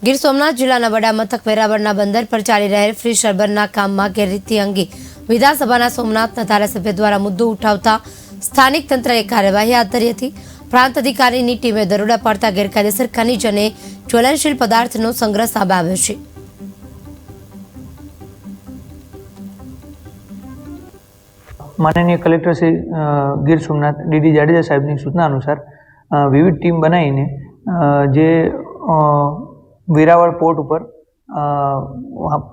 ગીર સોમનાથ જિલ્લાના વડા મથક વેરાવળના બંદર પર ચાલી રહેલ ફ્રી શરબરના કામમાં ગેરરીતિ અંગે વિધાનસભાના સોમનાથના ધારાસભ્ય દ્વારા મુદ્દો ઉઠાવતા સ્થાનિક તંત્રએ કાર્યવાહી હાથ ધરી હતી। પ્રાંત અધિકારીની ટીમે દરોડા પાડતા ગેરકાયદેસર ખનીજ અને જ્વલનશીલ પદાર્થનો સંગ્રહ સામે આવ્યો છે। माननीय कलेक्टर श्री गीर सोमनाथ डी जाडेजा साहेबनी सूचना अनुसार विविध टीम बनाईने जे वेरावळ पोर्ट पर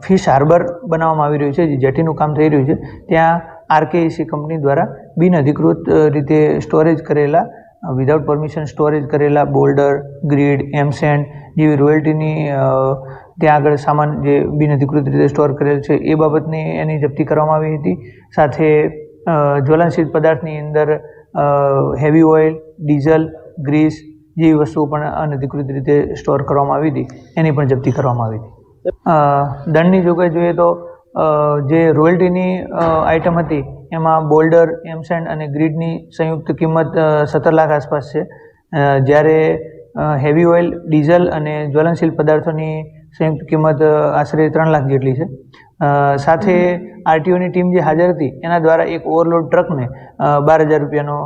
फिश हार्बर बनाववामां आवी रह्युं छे, जेटीनुं काम थई रह्युं छे, त्यां आरकेईसी कंपनी द्वारा बिन अधिकृत रीते स्टोरेज करेला विदाउट परमिशन स्टोरेज करेला बोल्डर, ग्रीड, एमसेंड जेवी रॉयल्टीनी ત્યાં આગળ સામાન જે બિનઅધિકૃત રીતે સ્ટોર કરેલ છે એ બાબતની એની જપ્તી કરવામાં આવી હતી। સાથે જ્વલનશીલ પદાર્થની અંદર હેવી ઓઇલ, ડીઝલ, ગ્રીસ જેવી વસ્તુઓ પણ અનધિકૃત રીતે સ્ટોર કરવામાં આવી હતી, એની પણ જપ્તી કરવામાં આવી હતી। દંડની જોગવાઈ જોઈએ તો જે રોયલ્ટીની આઇટમ હતી એમાં બોલ્ડર, એમસેન્ડ અને ગ્રીડની સંયુક્ત કિંમત 17 લાખ આસપાસ છે, જ્યારે હેવી ઓઇલ, ડીઝલ અને જ્વલનશીલ પદાર્થોની संयुक्त किंमत आश्रे 3 लाख जेटली है। साथे आरटीओ नी टीम जे हाजर थी एना द्वारा एक ओवरलोड ट्रक ने 12,000 रुपयानो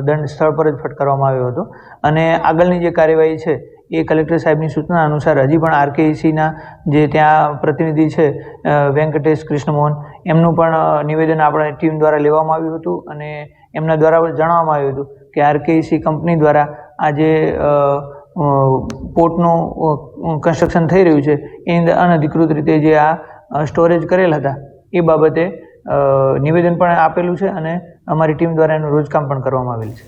दंड स्थल पर ज फटकारवामां आव्यो हतो अने आगळनी जे कार्यवाही छे ए कलेक्टर साहेबनी सूचना अनुसार हजी पण आरकेईसी ना जे त्यां प्रतिनिधि छे वेंकटेश कृष्णमोहन एमनुं पण निवेदन आपणी टीम द्वारा लेवामां आव्युं हतुं अने एमना द्वारा जणाववामां आव्युं हतुं के आरकेईसी कंपनी द्वारा आज पोर्टનું કન્સ્ટ્રક્શન થઈ રહ્યું છે એની અંદર અનધિકૃત રીતે જે આ સ્ટોરેજ કરેલ હતા એ બાબતે નિવેદન પણ આપેલું છે અને અમારી ટીમ દ્વારા એનું રોજકામ પણ કરવામાં આવેલ છે।